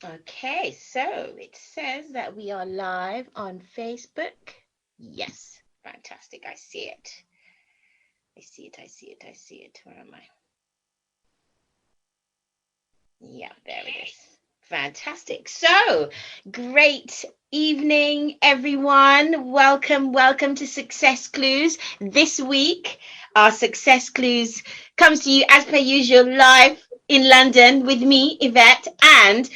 Okay, so it says that we are live on Facebook. Yes, fantastic. I see it. I see it. I see it. I see it. Where am I? Yeah, there it is. Fantastic. So, great evening, everyone. Welcome to Success Clues. This week, our Success Clues comes to you as per usual live in London with me, Yvette. And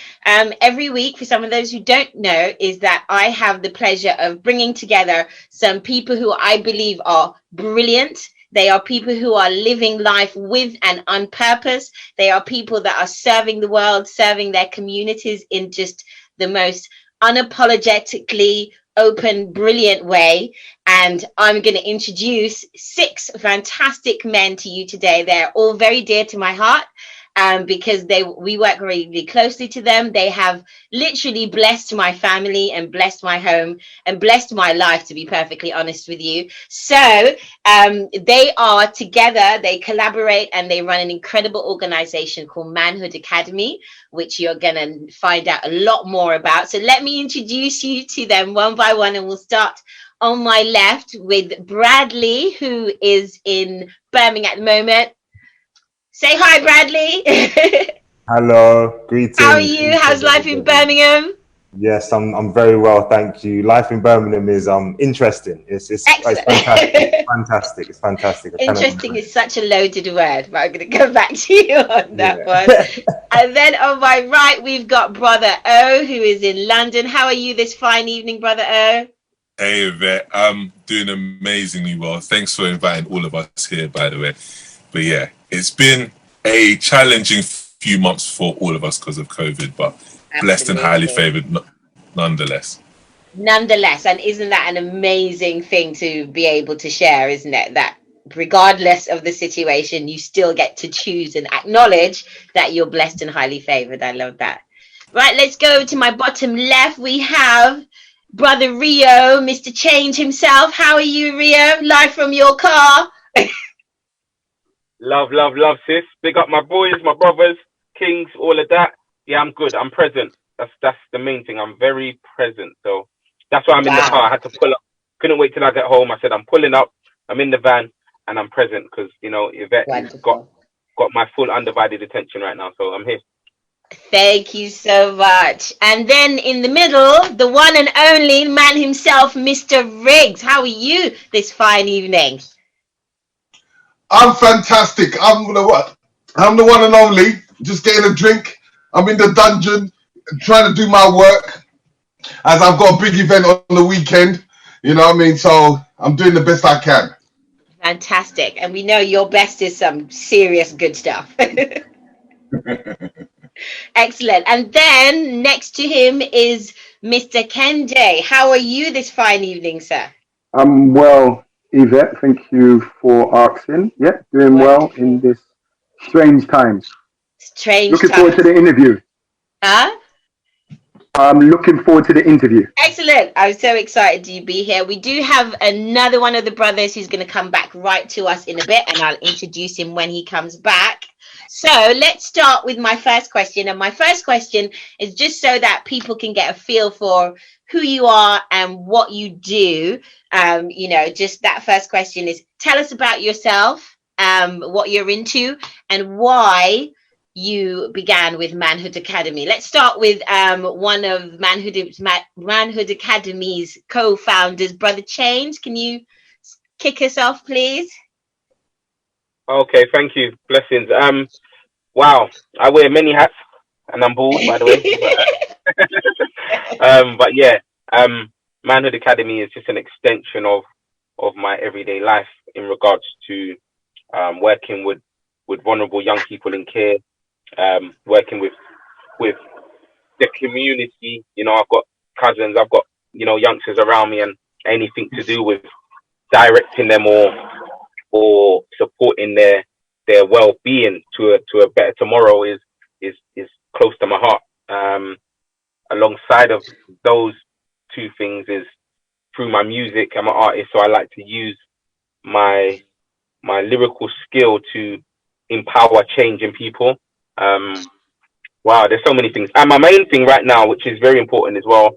every week, for some of those who don't know, is that I have the pleasure of bringing together some people who I believe are brilliant. They are people who are living life with and on purpose. They are people that are serving the world, serving their communities in just the most unapologetically open, brilliant way. And I'm going to introduce six fantastic men to you today. They're all very dear to my heart. Because we work really closely to them. They have literally blessed my family and blessed my home and blessed my life, to be perfectly honest with you. So they are together, they collaborate, and they run an incredible organization called Manhood Academy, which you're going to find out a lot more about. So let me introduce you to them one by one, and we'll start on my left with Bradley, who is in Birmingham at the moment. Say hi, Bradley. Hello, How are greetings, you? How's greetings, life in everybody. Birmingham? Yes, I'm very well, thank you. Life in Birmingham is interesting. It's Excellent. fantastic. I cannot Interesting complain. is such a loaded word, but I'm going to come back to you on that one. Yeah. And then on my right, we've got Brother O, who is in London. How are you this fine evening, Brother O? Hey, Yvette. I'm doing amazingly well. Thanks for inviting all of us here, by the way. But yeah, it's been a challenging few months for all of us because of COVID, but blessed and highly Absolutely. favored nonetheless. Nonetheless, and isn't that an amazing thing to be able to share, isn't it? That regardless of the situation, you still get to choose and acknowledge that you're blessed and highly favored. I love that. Right, let's go to my bottom left. We have Brother Rio, Mr. Change himself. How are you, Rio? Live from your car. Love, sis. Big up my boys, my brothers, kings, all of that. Yeah, I'm good. I'm present. That's the main thing. I'm very present. So that's why I'm in the car. I Wow. had to pull up. Couldn't wait till I get home. I said I'm pulling up. I'm in the van and I'm present because Yvette has got Wonderful. got my full undivided attention right now. So I'm here. Thank you so much. And then in the middle, the one and only man himself, Mr. Riggs. How are you this fine evening? I'm fantastic. I'm the what? I'm the one and only. Just getting a drink. I'm in the dungeon, trying to do my work as I've got a big event on the weekend. You know what I mean? So I'm doing the best I can. Fantastic. And we know your best is some serious good stuff. Excellent. And then next to him is Mr. Kenjay. How are you this fine evening, sir? I'm well, Yvette. Thank you for asking. Yeah, doing well in Wonderful. this strange times. Strange Looking forward to times. the interview. Huh? I'm looking forward to the interview. Excellent. I'm so excited to be here. We do have another one of the brothers who's going to come back right to us in a bit, and I'll introduce him when he comes back. So let's start with my first question. And my first question is just so that people can get a feel for who you are and what you do. Just that first question is tell us about yourself, what you're into, and why you began with Manhood Academy. Let's start with one of Manhood Academy's co-founders, Brother Change. Can you kick us off, please? Okay, thank you. Blessings. Wow. I wear many hats and I'm bald, by the way. But yeah. Um, Manhood Academy is just an extension of my everyday life in regards to working with vulnerable young people in care, working with the community. I've got cousins, I've got youngsters around me, and anything to do with directing them or supporting their well being to a better tomorrow is close to my heart. Alongside of those two things is through my music. I'm an artist, so I like to use my my lyrical skill to empower change in people. Um, Wow, there's so many things. And my main thing right now, which is very important as well,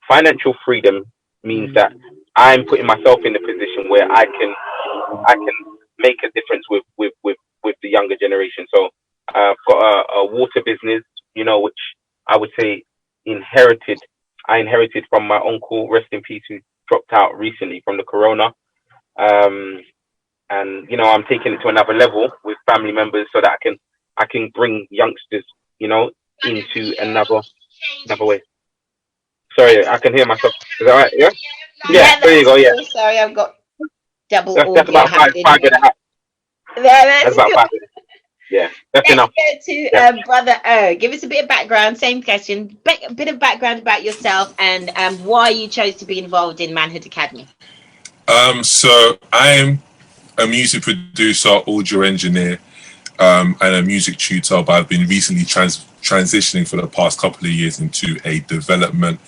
financial freedom means that I'm putting myself in a position where I can make a difference with the younger generation. So I've got a water business, you know, which I would say I inherited from my uncle, rest in peace, who dropped out recently from the corona. And you know, I'm taking it to another level with family members so that I can bring youngsters, you know, into another way. Sorry, I can hear myself. Is that right? Yeah. Yeah. There you That's go. Yeah. cool. Sorry, I've got double That's audio about happening. five and a half. That's That's about good. 5 minutes. Yeah, that's Let's enough. go to Yeah. Brother O. Give us a bit of background, same question, a bit of background about yourself and why you chose to be involved in Manhood Academy. So I'm a music producer, audio engineer, and a music tutor, but I've been recently transitioning for the past couple of years into a development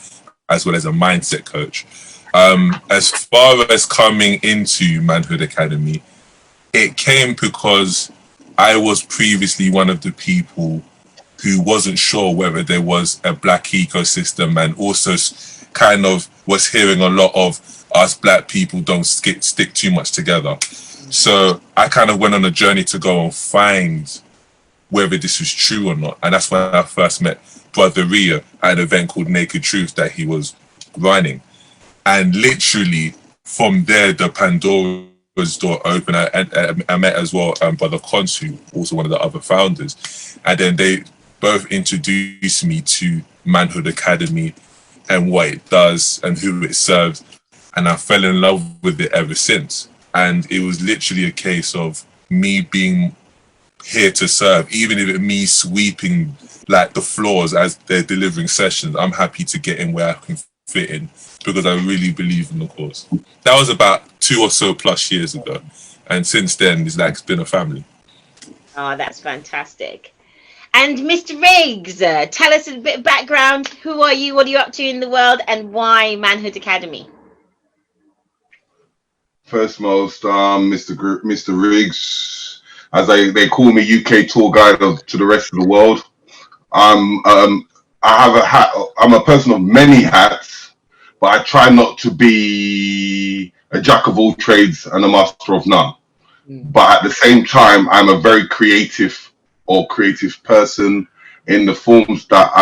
as well as a mindset coach. As far as coming into Manhood Academy, it came because I was previously one of the people who wasn't sure whether there was a black ecosystem, and also kind of was hearing a lot of us black people don't stick too much together. So I kind of went on a journey to go and find whether this was true or not. And that's when I first met Brother Ria at an event called Naked Truth that he was running. And literally from there, the Pandora's door opened. I met as well Brother Konsu, also one of the other founders. And then they both introduced me to Manhood Academy and what it does and who it serves. And I fell in love with it ever since. And it was literally a case of me being here to serve, even if it me sweeping like the floors as they're delivering sessions. I'm happy to get in where I can fit in because I really believe in the cause. That was about 2 or so plus years ago, and since then it's been a family. Oh, that's fantastic. And Mr. Riggs, tell us a bit of background. Who are you? What are you up to in the world? And why Manhood Academy? First most, Mr. Riggs, as they call me, UK tour guide to the rest of the world. I have a hat. I'm a person of many hats, but I try not to be a jack of all trades and a master of none. But at the same time, I'm a very creative person in the forms that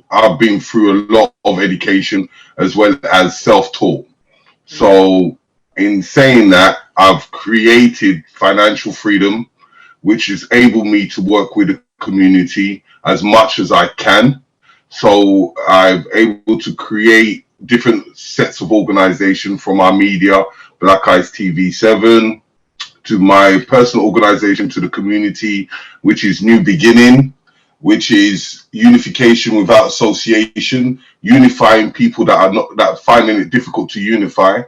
I've been through a lot of education as well as self-taught. So in saying that, I've created financial freedom, which is able me to work with the community as much as I can. So I'm able to create different sets of organization from our media, Black Eyes TV7, to my personal organization, to the community, which is New Beginning, which is unification without association, unifying people that finding it difficult to unify,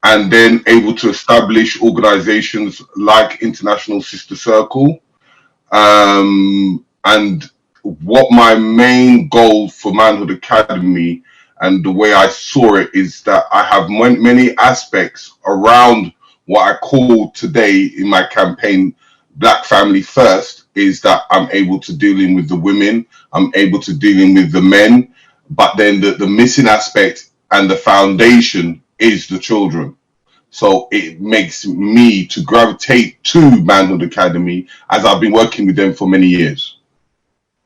and then able to establish organizations like International Sister Circle. And what my main goal for Manhood Academy and the way I saw it is that I have many aspects around what I call today in my campaign Black Family First, is that I'm able to deal in with the women, I'm able to deal in with the men, but then the missing aspect and the foundation is the children. So it makes me to gravitate to Manhood Academy as I've been working with them for many years.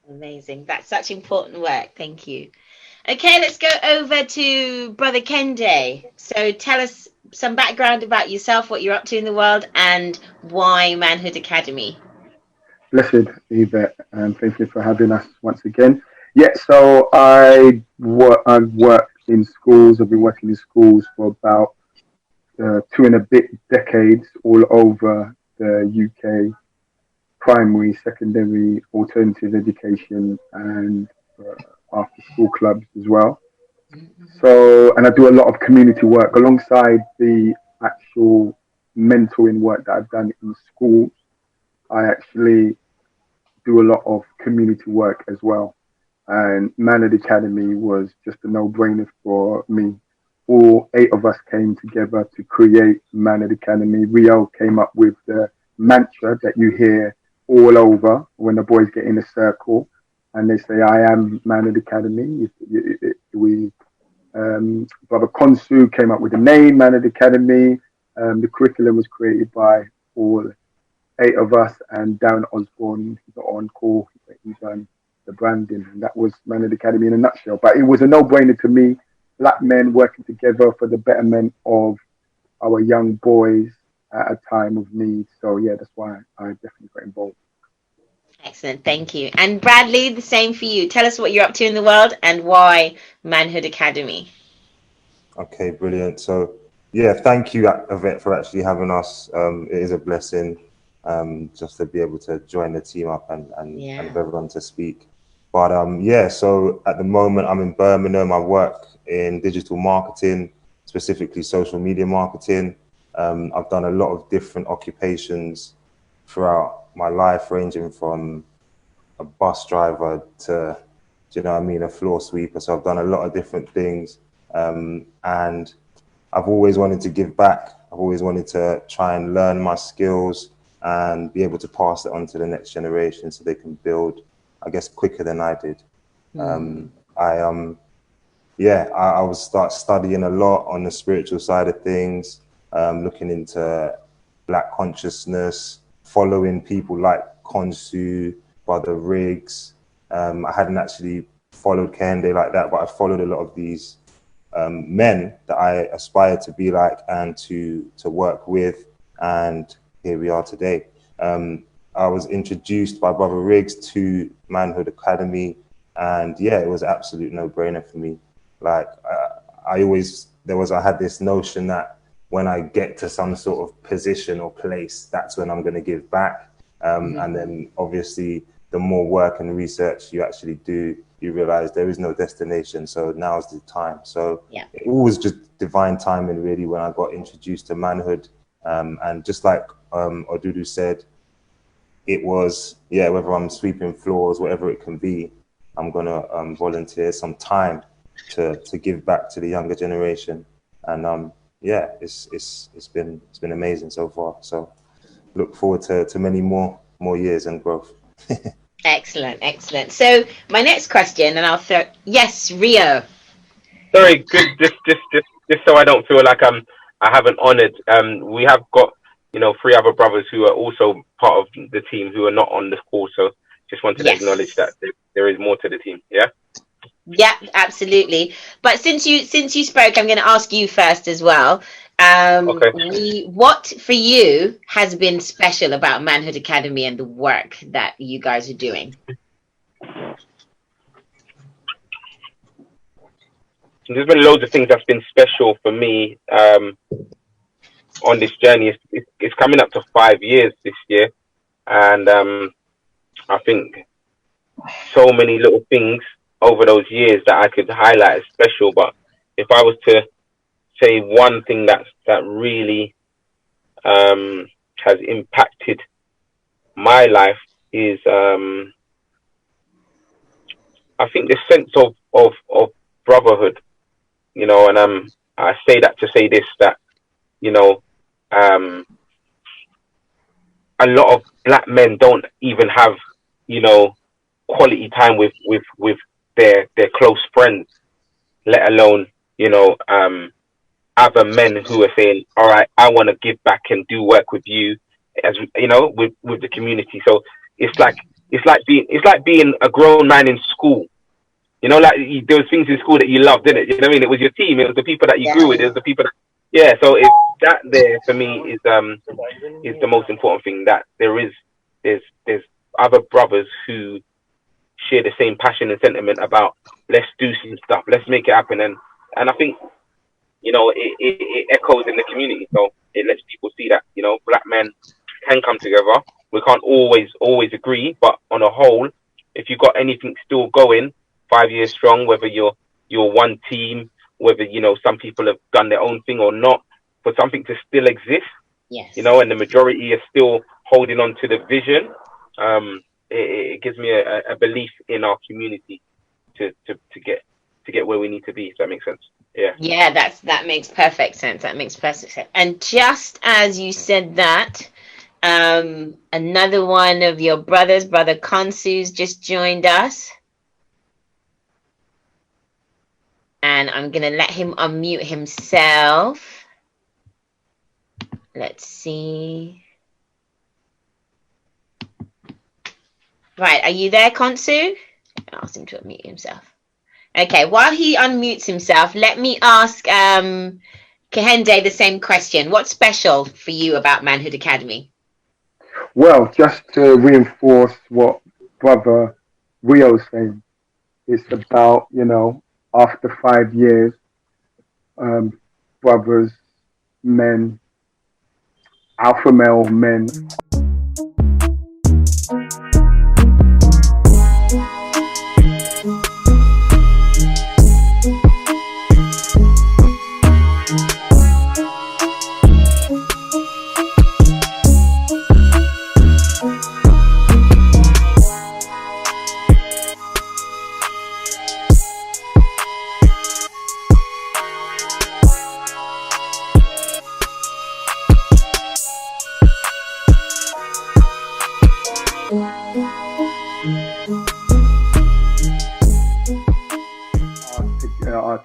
Amazing. That's such important work. Thank you. Okay, let's go over to Brother Kende. So tell us some background about yourself, what you're up to in the world, and why Manhood Academy. Blessed Yvette, and thank you for having us once again. Yeah, so I've worked in schools. I've been working in schools for about 2 and a bit decades all over the UK, primary, secondary, alternative education, and after school clubs as well. So, and I do a lot of community work alongside the actual mentoring work that I've done in schools. I actually do a lot of community work as well. And Manhood Academy was just a no-brainer for me. All 8 of us came together to create Manhood Academy. Rio came up with the mantra that you hear all over when the boys get in a circle and they say, I am Manhood Academy. Brother Konsu came up with the name Manhood Academy. The curriculum was created by all 8 of us, and Darren Osborne, he's not on call, he's done the branding, and that was Manhood Academy in a nutshell. But it was a no-brainer to me, black men working together for the betterment of our young boys at a time of need. So yeah, that's why I definitely got involved. Excellent, thank you. And Bradley, the same for you. Tell us what you're up to in the world and why Manhood Academy. Okay, brilliant. So, yeah, thank you, Yvette, for actually having us. It is a blessing just to be able to join the team up and for everyone to speak. But yeah, so at the moment I'm in Birmingham. I work in digital marketing, specifically social media marketing. I've done a lot of different occupations throughout my life, ranging from a bus driver to, do you know what I mean, a floor sweeper. So I've done a lot of different things. And I've always wanted to give back. I've always wanted to try and learn my skills and be able to pass it on to the next generation so they can build, I guess, quicker than I did. I was start studying a lot on the spiritual side of things, looking into Black consciousness, following people like Konsu, Brother Riggs. I hadn't actually followed Kende like that, but I followed a lot of these men that I aspired to be like and to work with, and here we are today. I was introduced by Brother Riggs to Manhood Academy, and yeah, it was an absolute no-brainer for me. Like I had this notion that when I get to some sort of position or place, that's when I'm going to give back. And then obviously the more work and research you actually do, you realize there is no destination. So now's the time. So it was just divine timing really when I got introduced to Manhood. And just like Odudu said, it was, whether I'm sweeping floors, whatever it can be, I'm going to volunteer some time to give back to the younger generation. And it's been amazing so far. So look forward to many more years and growth. Excellent. So my next question, and I'll throw, yes, Rio. Sorry, good. Just so I don't feel like I haven't honoured. We have got 3 other brothers who are also part of the team who are not on the call. So just wanted to acknowledge that there is more to the team. Yeah. Yeah, absolutely. But since you spoke, I'm going to ask you first as well. Okay. What for you has been special about Manhood Academy and the work that you guys are doing? There's been loads of things that's been special for me on this journey. It's coming up to 5 years this year, and I think so many little things over those years that I could highlight as special. But if I was to say one thing that really has impacted my life is I think the sense of brotherhood, and I say that to say this, that a lot of black men don't even have quality time with their close friends, let alone other men who are saying, all right, I want to give back and do work with you, as with the community. So it's like being a grown man in school. There was things in school that you loved, didn't it? You know what I mean? It was your team. It was the people that you grew with. It was the people that, so it's that there for me is the most important thing, that there's other brothers who share the same passion and sentiment about let's do some stuff, let's make it happen. And I think, it echoes in the community. So it lets people see that, black men can come together. We can't always agree, but on a whole, if you've got anything still going, 5 years strong, whether you're one team, whether, some people have done their own thing or not, for something to still exist, and the majority are still holding on to the vision, it gives me a belief in our community to get where we need to be, if that makes sense. Yeah, that makes perfect sense. And just as you said that, Another one of your brothers, Brother Konsu's just joined us. And I'm going to let him unmute himself. Let's see. Right, are you there, Konsu? I asked him to unmute himself. Okay, while he unmutes himself, let me ask Kehinde the same question. What's special for you about Manhood Academy? Well, just to reinforce what Brother Rio's saying, it's about, after 5 years, brothers, men, alpha male men.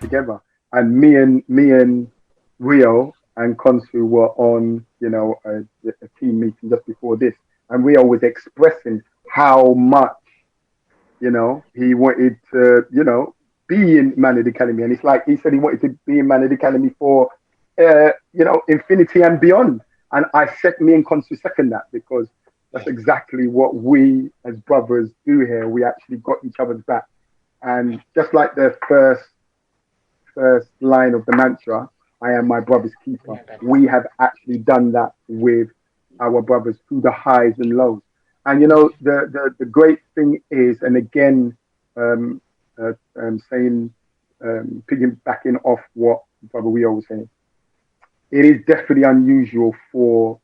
Together, and me and Rio and Konsu were on a team meeting just before this, and Rio was expressing how much he wanted to be in Manhood Academy, and it's like he said he wanted to be in Manhood Academy for infinity and beyond, and me and Konsu second that, because that's exactly what we as brothers do here. We actually got each other's back, and just like the first line of the mantra, I am my brother's keeper. We have actually done that with our brothers through the highs and lows. And the great thing is, and again, piggybacking off what Brother Rio was saying, it is definitely unusual for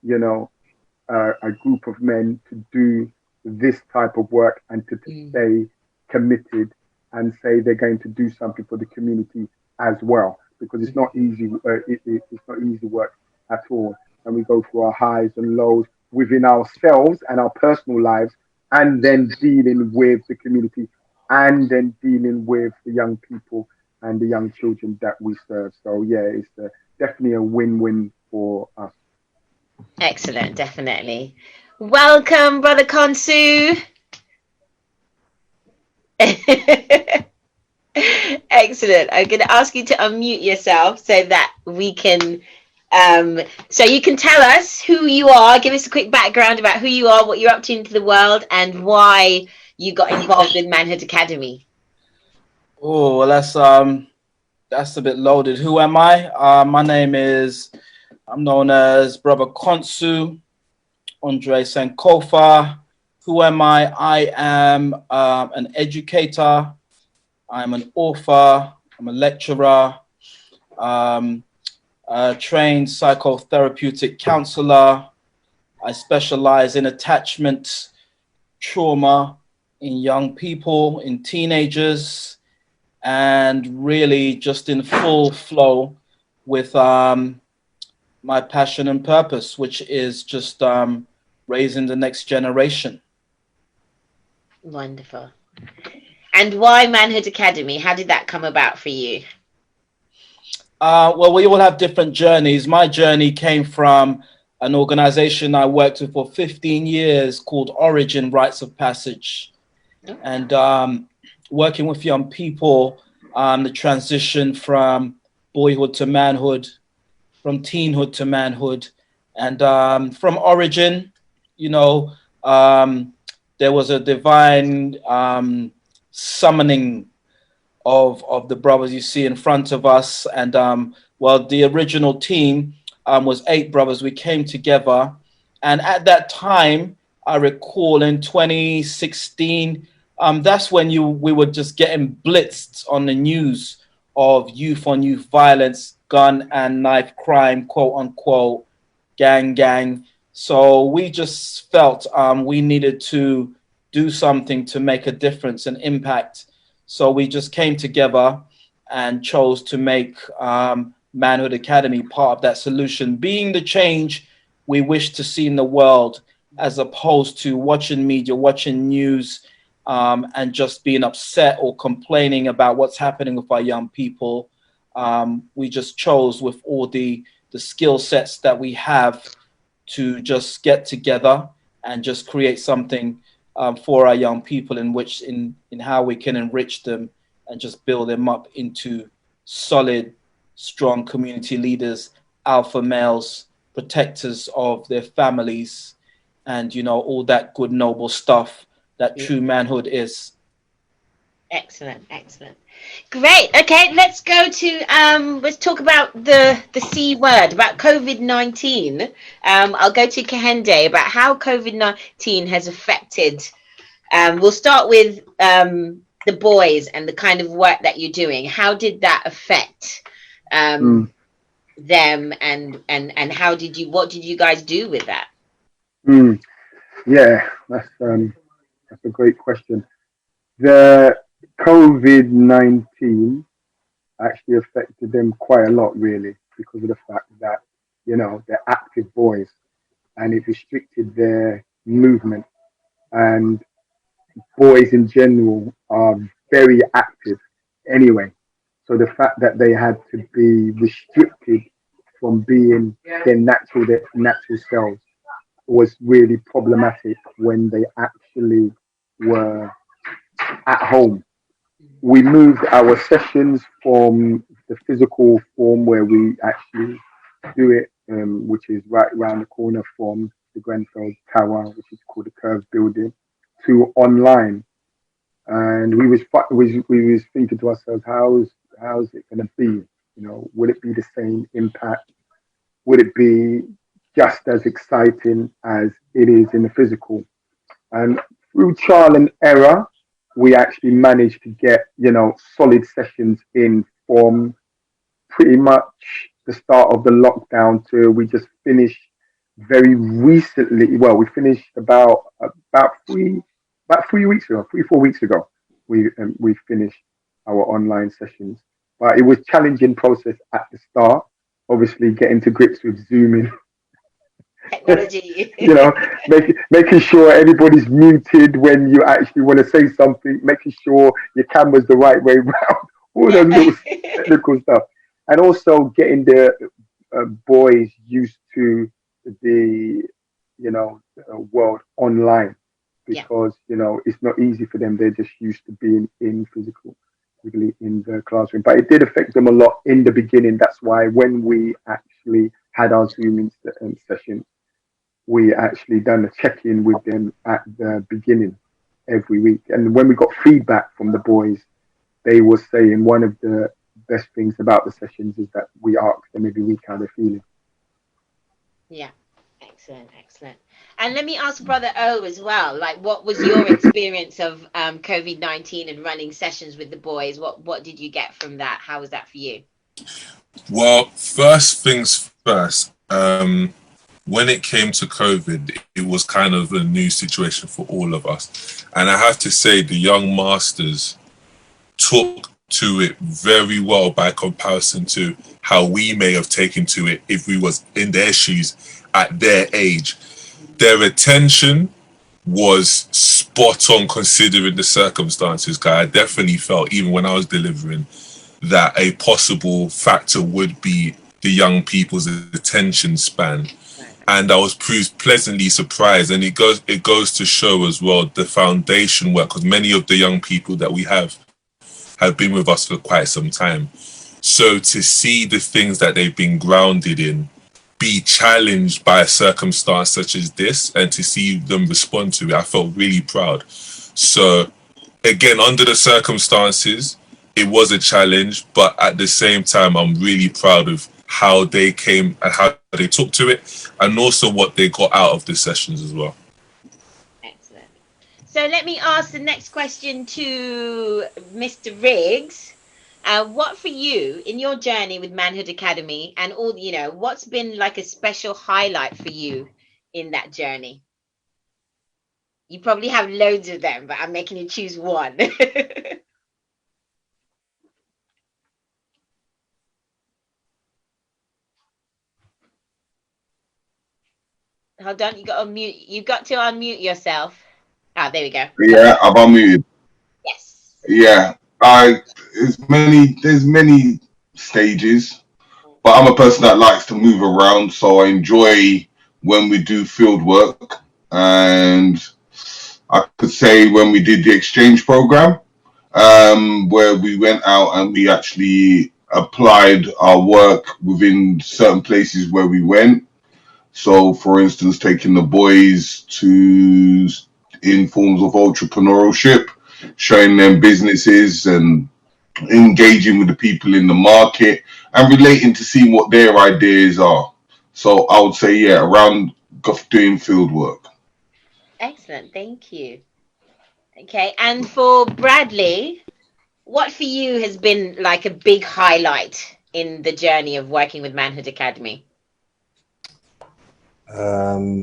a group of men to do this type of work and to stay committed and say they're going to do something for the community as well, because it's not easy. It's not easy work at all, and we go through our highs and lows within ourselves and our personal lives, and then dealing with the community, and then dealing with the young people and the young children that we serve. So yeah, it's definitely a win-win for us. Excellent, definitely. Welcome, Brother Konsu. Excellent. I'm going to ask you to unmute yourself so that we can so you can tell us who you are. Give us a quick background about who you are, what you're up to into the world, and why you got involved with Manhood Academy. Oh, well, that's a bit loaded. Who am I? I'm known as Brother Konsu Andre Sankofa. Who am I? I am an educator. I'm an author. I'm a lecturer. A trained psychotherapeutic counselor. I specialize in attachment trauma in young people, in teenagers, and really just in full flow with my passion and purpose, which is just raising the next generation. Wonderful. And why Manhood Academy? How did that come about for you? Well, we all have different journeys. My journey came from an organization I worked with for 15 years called Origin Rites of Passage. Oh. And working with young people, the transition from boyhood to manhood, from teenhood to manhood. And from Origin, there was a divine summoning of the brothers you see in front of us. And the original team was 8 brothers. We came together. And at that time, I recall in 2016, that's when we were just getting blitzed on the news of youth on youth violence, gun and knife crime, quote unquote, gang. So we just felt we needed to do something to make a difference and impact. So we just came together and chose to make Manhood Academy part of that solution, being the change we wish to see in the world, as opposed to watching media, watching news, and just being upset or complaining about what's happening with our young people. We just chose, with all the skill sets that we have, to just get together and just create something for our young people, in how we can enrich them and just build them up into solid, strong community leaders, alpha males, protectors of their families, and all that good noble stuff that true manhood is. Excellent, excellent. Great. Okay, let's go to let's talk about the C word, about COVID-19. I'll go to Kehinde about how COVID-19 has affected. We'll start with the boys and the kind of work that you're doing. How did that affect them, and what did you guys do with that? Yeah, that's a great question. The COVID-19 actually affected them quite a lot, really, because of the fact that, they're active boys, and it restricted their movement. And boys in general are very active anyway. So the fact that they had to be restricted from being their natural selves was really problematic when they actually were at home. We moved our sessions from the physical form where we actually do it, which is right around the corner from the Grenfell Tower, which is called the Curves Building, to online. And we was thinking to ourselves, how's it going to be? Will it be the same impact? Would it be just as exciting as it is in the physical? And through trial and error, we actually managed to get, solid sessions in from pretty much the start of the lockdown to we just finished very recently. Well, we finished about 3 weeks ago, 4 weeks ago. We finished our online sessions, but it was challenging process at the start. Obviously, getting to grips with Zooming, Technology. making sure everybody's muted when you actually want to say something, making sure your camera's the right way around, all those little technical stuff, and also getting the boys used to the world online, because it's not easy for them. They're just used to being physically in the classroom. But it did affect them a lot in the beginning. That's why when we actually had our Zoom session, we actually done a check-in with them at the beginning every week. And when we got feedback from the boys, they were saying one of the best things about the sessions is that we asked them every week how they're feeling. Yeah, excellent, excellent. And let me ask Brother O as well. Like, what was your experience of COVID-19 and running sessions with the boys? What did you get from that? How was that for you? Well, first things first. When it came to COVID, it was kind of a new situation for all of us. And I have to say, the young masters took to it very well by comparison to how we may have taken to it if we was in their shoes at their age. Their attention was spot on considering the circumstances, guy. I definitely felt, even when I was delivering, that a possible factor would be the young people's attention span. And I was pleasantly surprised. And it goes to show as well the foundation work, because many of the young people that we have been with us for quite some time. So to see the things that they've been grounded in be challenged by a circumstance such as this, and to see them respond to it, I felt really proud. So again, under the circumstances, it was a challenge, but at the same time, I'm really proud of how they came and how they took to it, and also what they got out of the sessions as well. Excellent. So let me ask the next question to Mr. Riggs. What for you in your journey with Manhood Academy, and all, what's been like a special highlight for you in that journey? You probably have loads of them, but I'm making you choose one. Hold on. You got to unmute. You got to unmute yourself. Ah, there we go. Yeah, I've unmuted. Yes. Yeah, there's many stages, but I'm a person that likes to move around, so I enjoy when we do field work. And I could say when we did the exchange program, where we went out and we actually applied our work within certain places where we went. So, for instance, taking the boys to in forms of entrepreneurship, showing them businesses and engaging with the people in the market and relating to see what their ideas are. So I would say, yeah, around doing field work. Excellent. Thank you. Okay. And for Bradley, what for you has been like a big highlight in the journey of working with Manhood Academy?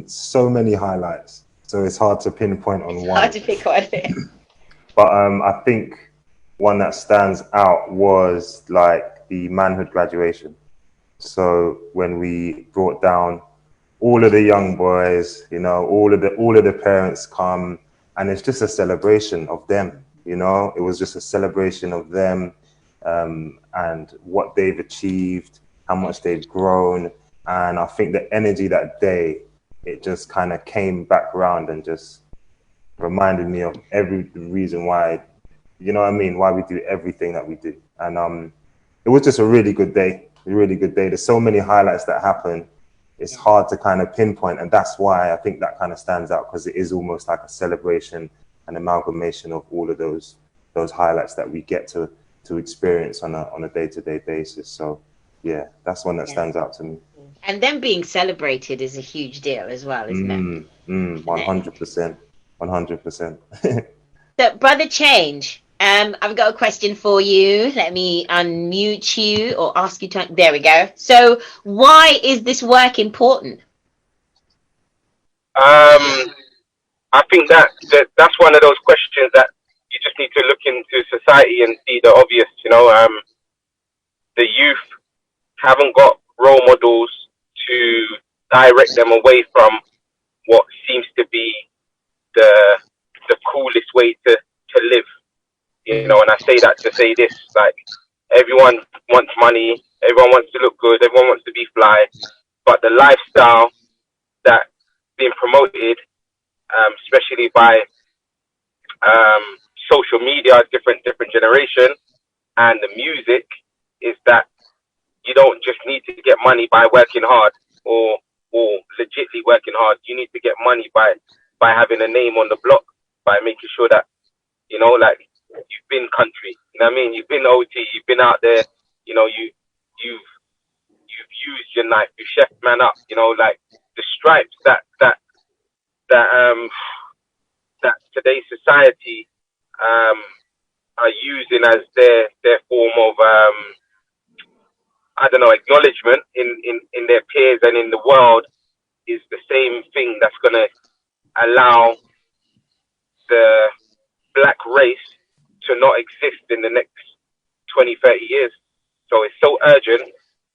So many highlights. So it's hard to pinpoint on one. Hard to pick one. But I think one that stands out was like the Manhood graduation. So when we brought down all of the young boys, you know, all of the parents come, and it's just a celebration of them. You know, it was just a celebration of them and what they've achieved, how much they've grown. And I think the energy that day, it just kind of came back around and just reminded me of every reason why, you know what I mean, why we do everything that we do. And it was just a really good day, a really good day. There's so many highlights that happen. It's hard to kind of pinpoint, and that's why I think that kind of stands out, because it is almost like a celebration, an amalgamation of all of those highlights that we get to experience on a day-to-day basis. So yeah, that's one that stands out to me. And them being celebrated is a huge deal as well, isn't it? 100%. 100%. So, Brother Change, I've got a question for you. Let me unmute you or ask you to. There we go. So, why is this work important? I think that's one of those questions that you just need to look into society and see the obvious. You know, the youth haven't got role models to direct them away from what seems to be the coolest way to live. You know, and I say that to say this, like, everyone wants money, everyone wants to look good, everyone wants to be fly, but the lifestyle that's being promoted, especially by social media, different generation, and the music, is that you don't just need to get money by working hard or legitly working hard. You need to get money by having a name on the block, by making sure that, you know, like, you've been country, you know what I mean? You've been OT, you've been out there, you know, you've used your knife, you chef man up, you know, like the stripes that today's society are using as their form of I don't know, acknowledgement in their peers and in the world, is the same thing that's gonna allow the black race to not exist in the next 20, 30 years. So it's so urgent.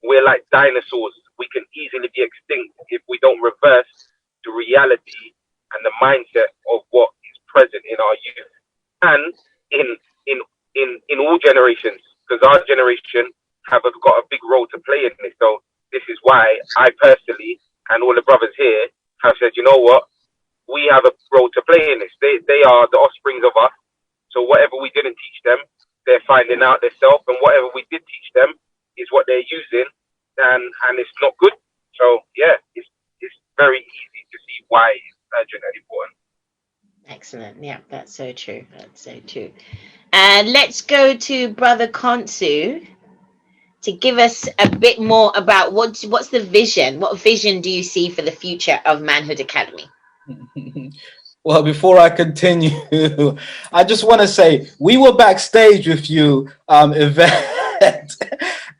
We're like dinosaurs. We can easily be extinct if we don't reverse the reality and the mindset of what is present in our youth and in all generations, because our generation have got a big role to play in this. So this is why I personally and all the brothers here have said, you know what, we have a role to play in this. They are the offsprings of us. So whatever we didn't teach them, they're finding out themselves, and whatever we did teach them is what they're using, and it's not good. So yeah, it's very easy to see why it's urgent and important. Excellent. Yeah, that's so true. That's so true. And let's go to Brother Konsu to give us a bit more about what's the vision. What vision do you see for the future of Manhood Academy? Well, before I continue, I just want to say we were backstage with you, Yvette,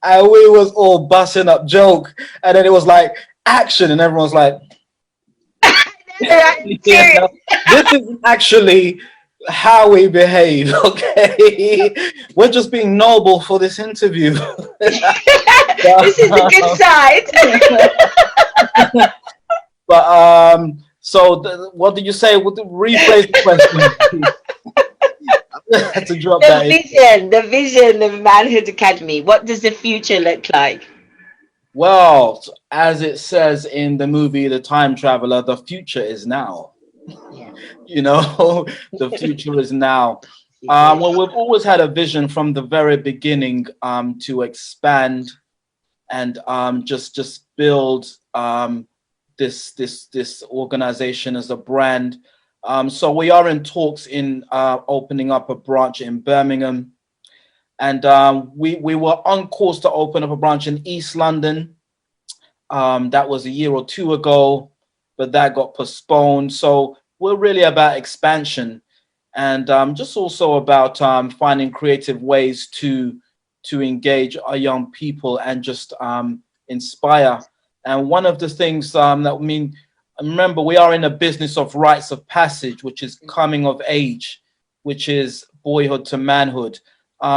and we was all busting up joke, and then it was like action, and everyone's like, yeah, this is actually how we behave, okay? We're just being noble for this interview. This is the good side. But so what did you say? Rephrase the question. I had to drop that in. The vision of Manhood Academy. What does the future look like? Well, as it says in the movie The Time Traveler, the future is now. Yeah. You know, the future is now. Well, we've always had a vision from the very beginning to expand and just build this organization as a brand. So we are in talks in opening up a branch in Birmingham, and we were on course to open up a branch in East London. That was a year or two ago, but that got postponed. So we're really about expansion, and just also about finding creative ways to engage our young people and just inspire. And one of the things remember, we are in a business of rites of passage, which is coming of age, which is boyhood to manhood.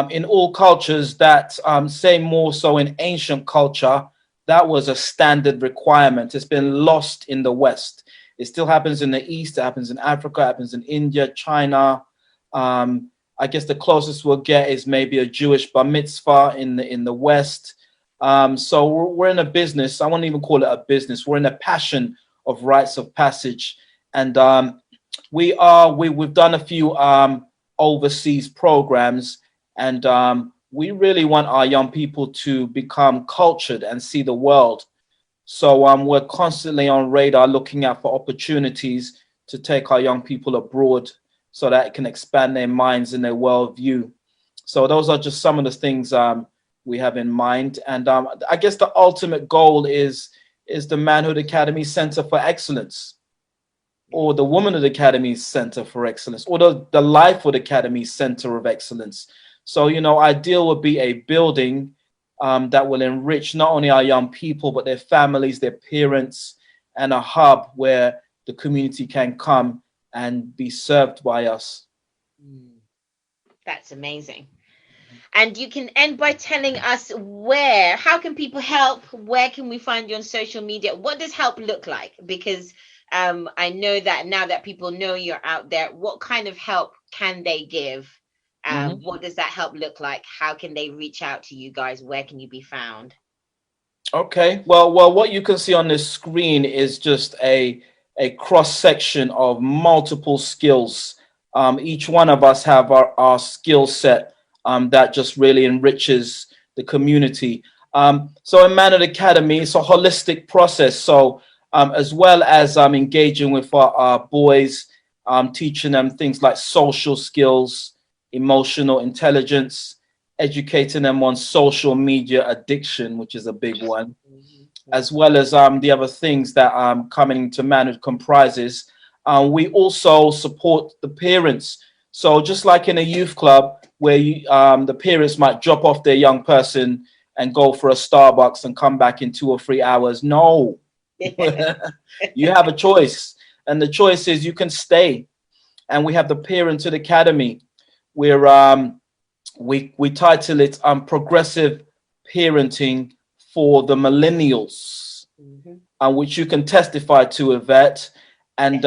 In all cultures, that say more so in ancient culture, that was a standard requirement. It's been lost in the West. It still happens in the East, it happens in Africa, it happens in India, China. I guess the closest we'll get is maybe a Jewish bar mitzvah in the West. So we're in a business. I won't even call it a business. We're in a passion of rites of passage, and we've done a few overseas programs, and we really want our young people to become cultured and see the world. So we're constantly on radar, looking out for opportunities to take our young people abroad, so that it can expand their minds and their worldview. So those are just some of the things we have in mind. And I guess the ultimate goal is the Manhood Academy Center for Excellence, or the Womanhood Academy Center for Excellence, or the Lifehood Academy Center of Excellence. So, ideal would be a building that will enrich not only our young people, but their families, their parents, and a hub where the community can come and be served by us. That's amazing. And you can end by telling us how can people help? Where can we find you on social media? What does help look like? Because I know that now that people know you're out there, what kind of help can they give? What does that help look like? How can they reach out to you guys? Where can you be found? Okay. Well, what you can see on this screen is just a cross section of multiple skills. Each one of us have our skill set that just really enriches the community. So in Manhood Academy, it's a holistic process. So as well as engaging with our boys, teaching them things like social skills, emotional intelligence, educating them on social media addiction, which is a big one, as well as the other things that coming to Manhood comprises. We also support the parents. So just like in a youth club where the parents might drop off their young person and go for a Starbucks and come back in 2 or 3 hours. No, you have a choice. And the choice is you can stay. And we have the Parenthood Academy, where we title it Progressive Parenting for the Millennials, which you can testify to, Yvette. And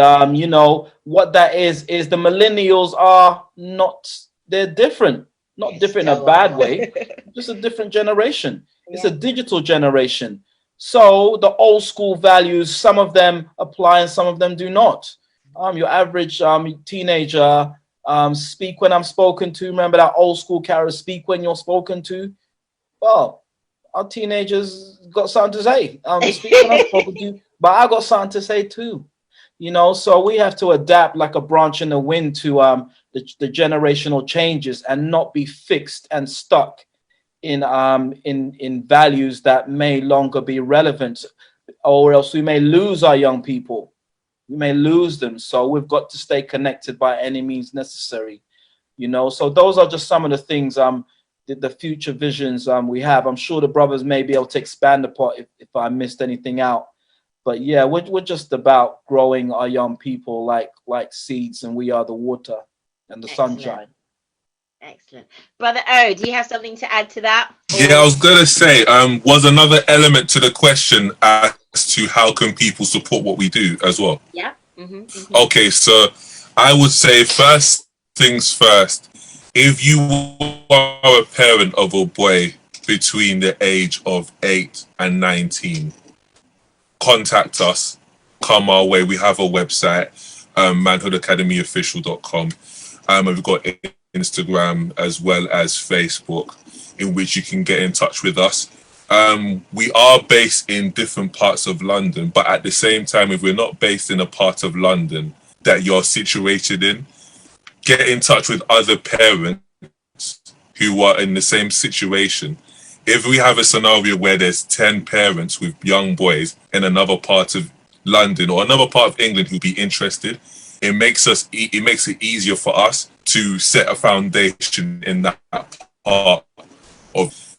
what that is the millennials are they're different, not different in a bad way, just a different generation. It's a digital generation. So the old school values, some of them apply and some of them do not. Your average teenager, speak when I'm spoken to. Remember that old school carrot, speak when you're spoken to? Well, our teenagers got something to say. Speak when I'm spoken to, but I got something to say too. So we have to adapt like a branch in the wind to the generational changes and not be fixed and stuck in values that may longer be relevant, or else we may lose our young people. We may lose them. So we've got to stay connected by any means necessary. So those are just some of the things, the future visions we have. I'm sure the brothers may be able to expand upon if I missed anything out. But yeah, we're just about growing our young people like seeds, and we are the water and the sunshine. Excellent. Brother O, do you have something to add to that? Yeah, I was going to say, was another element to the question to how can people support what we do as well. Yeah. Okay, so I would say first things first, if you are a parent of a boy between the age of 8 and 19, contact us, come our way. We have a website, manhoodacademyofficial.com. And we've got Instagram as well as Facebook, in which you can get in touch with us. We are based in different parts of London, but at the same time, if we're not based in a part of London that you're situated in, get in touch with other parents who are in the same situation. If we have a scenario where there's 10 parents with young boys in another part of London or another part of England who'd be interested, it makes it easier for us to set a foundation in that part of,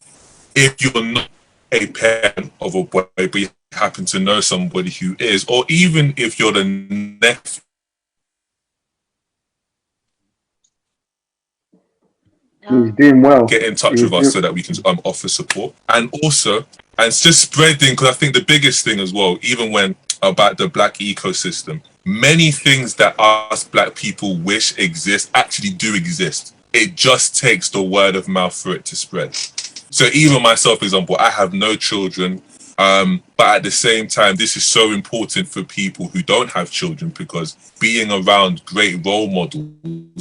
if you're not a parent of a boy, but you happen to know somebody who is, or even if you're the nephew. He's doing well. Get in touch with us so that we can offer support. And also, and it's just spreading, because I think the biggest thing as well, even when about the black ecosystem, many things that us black people wish exist actually do exist. It just takes the word of mouth for it to spread. So even myself, for example, I have no children, but at the same time, this is so important for people who don't have children, because being around great role models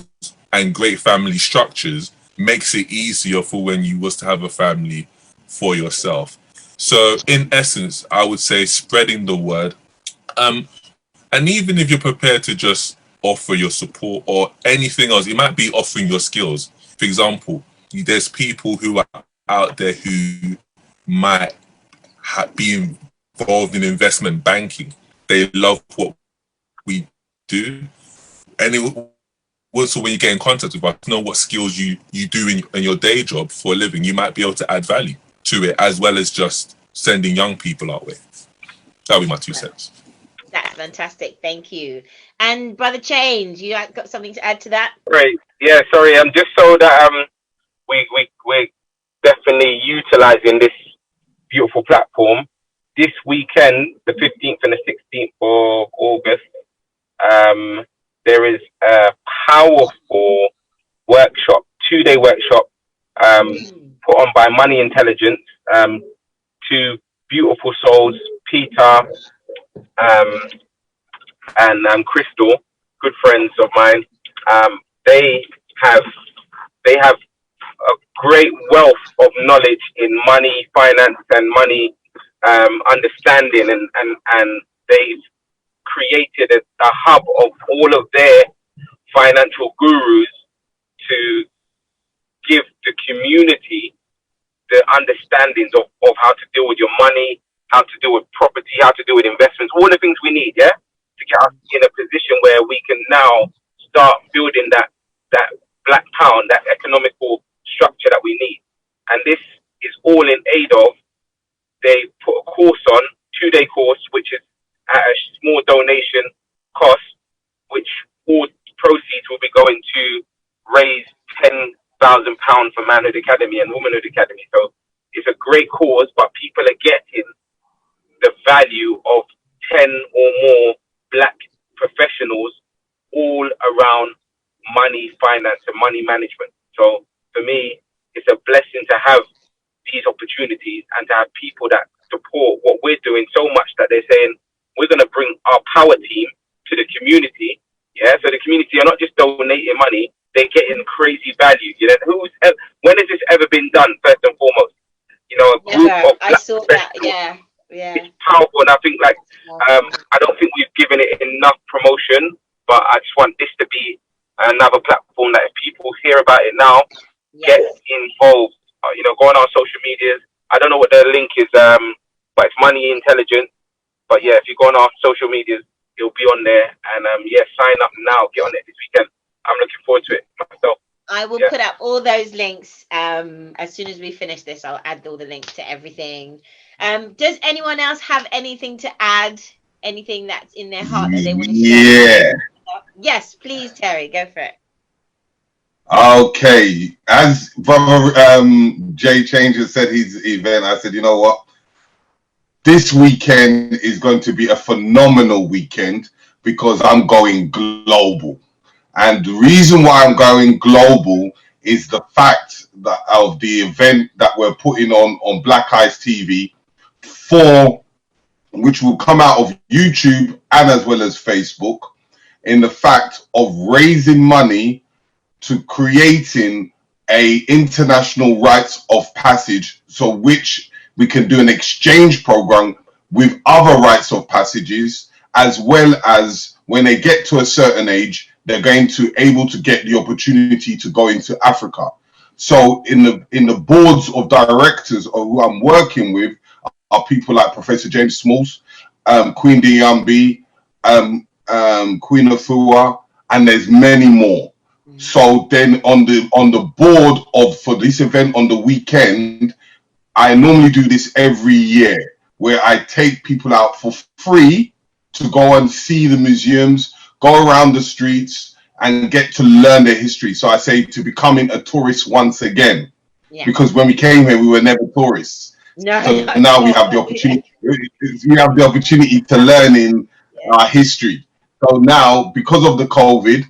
and great family structures makes it easier for when you was to have a family for yourself. So in essence, I would say spreading the word. And even if you're prepared to just offer your support or anything else, it might be offering your skills. For example, there's people who are out there who might be involved in investment banking. They love what we do. And also, when you get in contact with us, know what skills you do in your day job for a living. You might be able to add value to it, as well as just sending young people our way. That would be my 2 cents. That's fantastic. Thank you. And Brother Change, you got something to add to that? Right. Yeah, sorry. Just so that we're definitely utilizing this beautiful platform. This weekend, the 15th and the 16th of August, there is a powerful workshop, 2-day workshop, put on by Money Intelligence, 2 beautiful souls, Peter and Crystal, good friends of mine. They have a great wealth of knowledge in money, finance, and money understanding, and they've created a hub of all of their financial gurus to give the community the understandings of how to deal with your money, how to deal with property, how to deal with investments, all the things we need, yeah, to get us in a position where we can now start building that black pound, that economical structure that we need. And this is all in aid of, they put a course on, 2-day course, which is at a small donation cost, which all proceeds will be going to raise £10,000 for Manhood Academy and Womanhood Academy. So it's a great cause, but people are getting the value of 10 or more black professionals all around money, finance, and money management. So for me, it's a blessing to have these opportunities and to have people that support what we're doing so much that they're saying, we're going to bring our power team to the community. Yeah, so the community are not just donating money, they're getting crazy value. You know, when has this ever been done, first and foremost? You know, a group of I saw that, yeah. It's powerful, and I think, like, I don't think we've given it enough promotion, but I just want this to be another platform that if people hear about it now, get involved. You know, go on our social medias. I don't know what the link is, but it's Money Intelligence. But yeah, if you go on our social medias, it'll be on there. And sign up now. Get on it this weekend. I'm looking forward to it myself. I will put up all those links as soon as we finish this. I'll add all the links to everything. Does anyone else have anything to add? Anything that's in their heart that they want to share? Yeah. Yes, please, Terry, go for it. Okay. As Brother Jay Change has said his event, I said, you know what? this weekend is going to be a phenomenal weekend because I'm going global. And the reason why I'm going global is the fact that of the event that we're putting on Black Eyes TV, for which will come out of YouTube and as well as Facebook, in the fact of raising money to creating a international rites of passage, so which we can do an exchange program with other rites of passages, as well as when they get to a certain age, they're going to able to get the opportunity to go into Africa. So in the boards of directors of who I'm working with are people like Professor James Smalls, Queen Diyambi, Queen Afua, and there's many more. So then on the board of for this event on the weekend, I normally do this every year where I take people out for free to go and see the museums, go around the streets and get to learn their history. So I say to becoming a tourist once again, because when we came here, we were never tourists. Now we have the opportunity. We have the opportunity to learn in our history. So now, because of the COVID,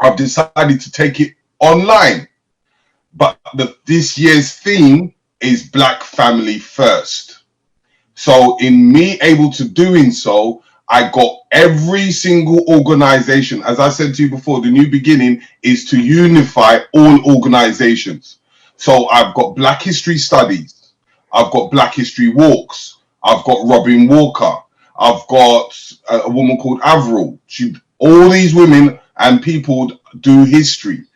I've decided to take it online. But this year's theme is Black Family First. So in me able to doing so, I got every single organization. As I said to you before, the new beginning is to unify all organizations. So I've got Black History Studies. I've got Black History Walks. I've got Robin Walker. I've got a woman called Avril. All these women and people do history,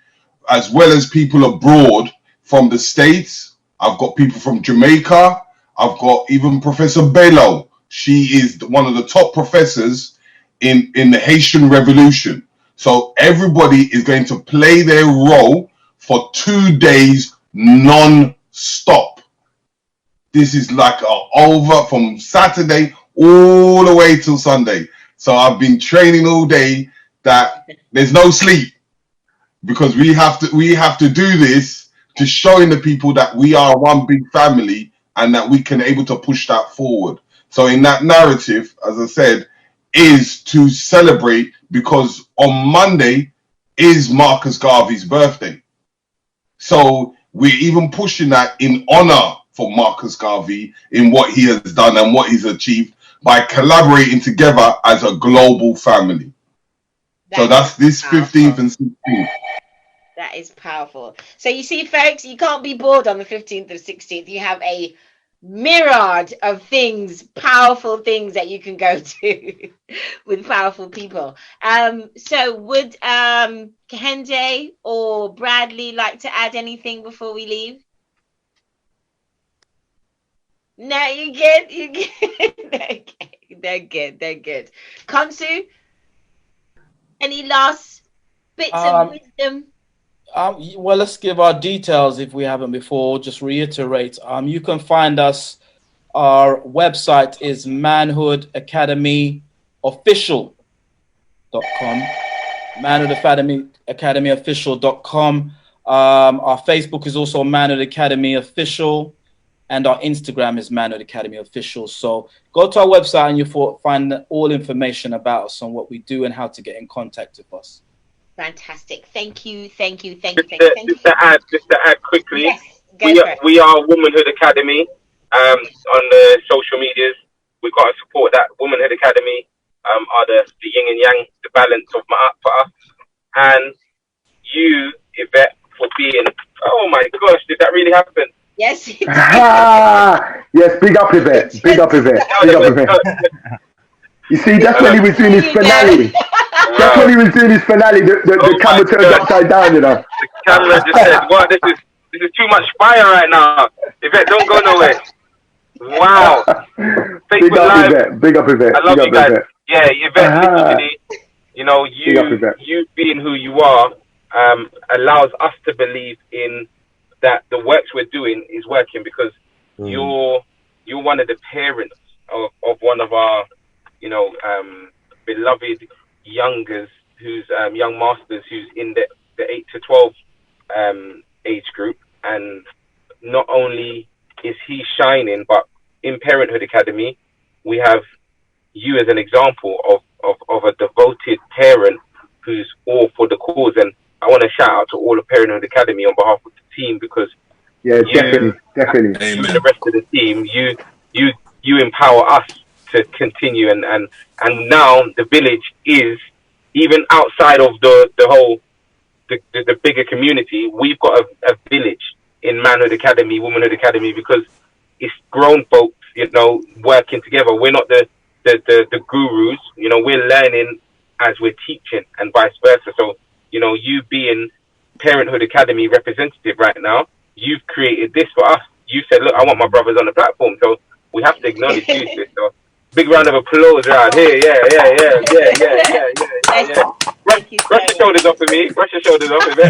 as well as people abroad from the States. I've got people from Jamaica. I've got even Professor Bello. She is one of the top professors in the Haitian Revolution. So everybody is going to play their role for 2 days non-stop. This is like over from Saturday all the way till Sunday. So I've been training all day that there's no sleep, because we have to do this to showing the people that we are one big family and that we can able to push that forward. So in that narrative, as I said, is to celebrate, because on Monday is Marcus Garvey's birthday. So we're even pushing that in honor for Marcus Garvey in what he has done and what he's achieved by collaborating together as a global family. So that's this 15th and 16th. That is powerful. So you see, folks, you can't be bored on the 15th or 16th. You have a myriad of things, powerful things that you can go to with powerful people. So would Kehinde or Bradley like to add anything before we leave? No, you good? You good? They're good. Kansu, any last bits of wisdom? Well, let's give our details if we haven't before. Just reiterate. You can find us. Our website is manhoodacademyofficial.com. manhoodacademyofficial.com. Our Facebook is also Manhood Academy Official, and our Instagram is Manhood Academy Official. So go to our website and you'll find all information about us on what we do and how to get in contact with us. Fantastic. Thank you. Just to add quickly, yes, we are Womanhood Academy on the social medias. We've got to support that. Womanhood Academy are the yin and yang, the balance of Ma'at for us. And you, Yvette, for being, oh my gosh, did that really happen? Yes. Yes, big up Yvette. Big up Yvette. Big up Yvette. You see, that's when he was doing his finale. That's when he was doing his finale. The camera turned upside down, you know. The camera just said, "What? This is too much fire right now." Yvette, don't go nowhere. Wow. Big up Live. Yvette. Big up Yvette. I love you guys. Yvette. Yeah, Yvette. Literally, you know, you being who you are allows us to believe in that the works we're doing is working, because you're one of the parents of one of our, you know, beloved youngers, who's young masters, who's in the 8 to 12 age group. And not only is he shining, but in Parenthood Academy, we have you as an example of a devoted parent who's all for the cause. And I want to shout out to all of Parenthood Academy on behalf of the team, because definitely. You and the rest of the team, you empower us to continue, and now the village is, even outside of the whole the bigger community, we've got a village in Manhood Academy, Womanhood Academy, because it's grown folks, working together. We're not the gurus, we're learning as we're teaching, and vice versa. So, you being Parenthood Academy representative right now, you've created this for us. You said, look, I want my brothers on the platform, so we have to acknowledge you, sis. So big round of applause right here. Yeah. Brush your shoulders off of me. Brush your shoulders off of me.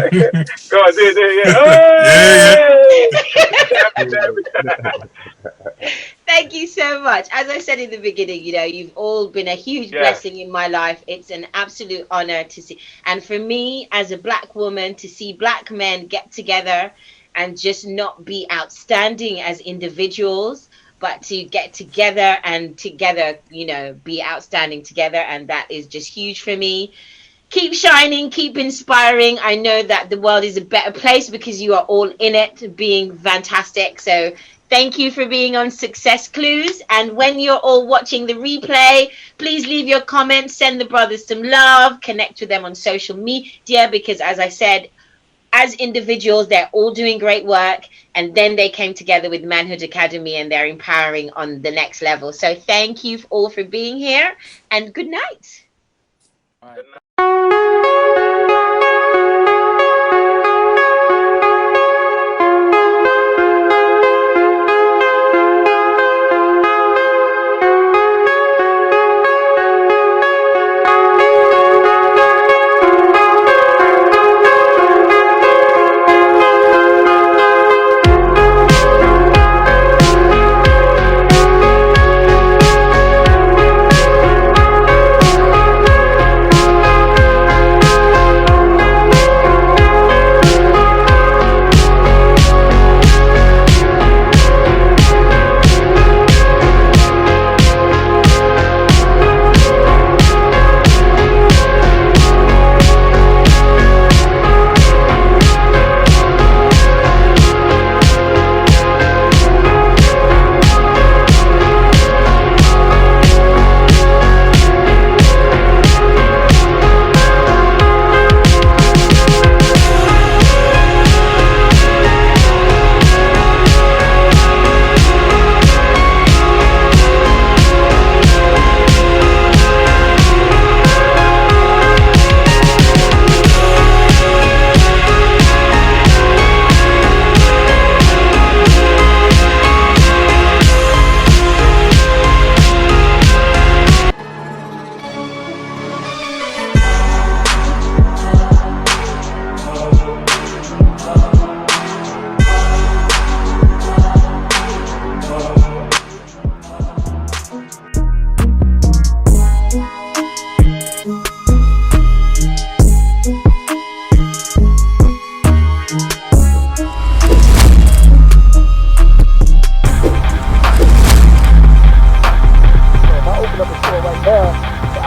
Go on, do it, yeah. Thank you so much. As I said in the beginning, you've all been a huge blessing in my life. It's an absolute honor to see. And for me, as a Black woman, to see Black men get together and just not be outstanding as individuals, but to get together and be outstanding together. And that is just huge for me. Keep shining, keep inspiring. I know that the world is a better place because you are all in it, being fantastic. So thank you for being on Success Clues. And when you're all watching the replay, please leave your comments, send the brothers some love, connect with them on social media, because as I said, as individuals, they're all doing great work. And then they came together with Manhood Academy and they're empowering on the next level. So thank you all for being here, and good night. All right.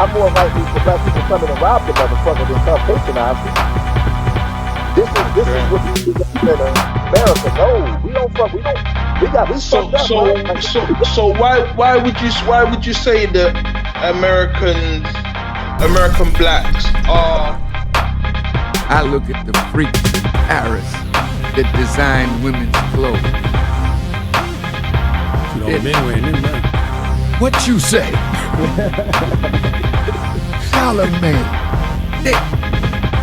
I'm more likely for black people coming to rob the motherfucker than come patronize it. This is what we in America. No, we don't fuck. We fucked up. So why would you say that American blacks are? I look at the freaks in Paris that design women's clothes. Men wearing them now. What you say? Charlemagne.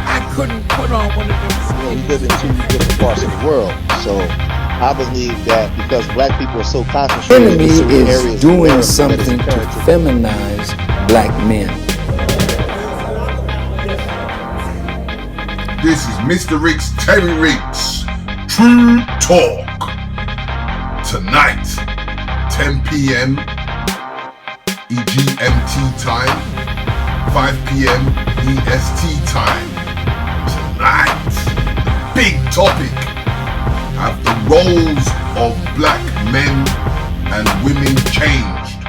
I couldn't put on one of them. We live in two different parts of the world, so I believe that because black people are so concentrated Enemy in certain areas is doing America, something to feminize black men. This is Mr. Riggs, Terry Riggs, True Talk. Tonight, 10 p.m. EGMT time, 5 p.m. EST time. Tonight, the big topic: have the roles of black men and women changed?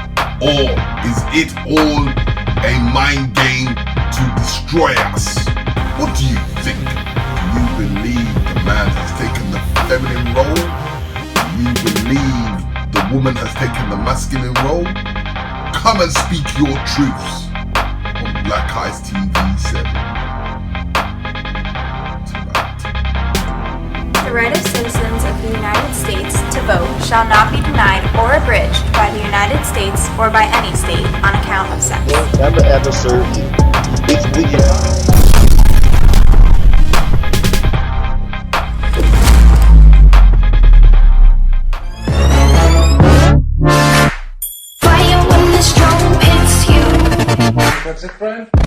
Or is it all a mind game to destroy us? What do you think? Do you believe the man has taken the feminine role? Do you believe the woman has taken the masculine role? Come and speak your truths on Black Eyes TV 7. The right of citizens of the United States to vote shall not be denied or abridged by the United States or by any state on account of sex. Never ever served you. Fire when the strobe hits you. What's it, friend?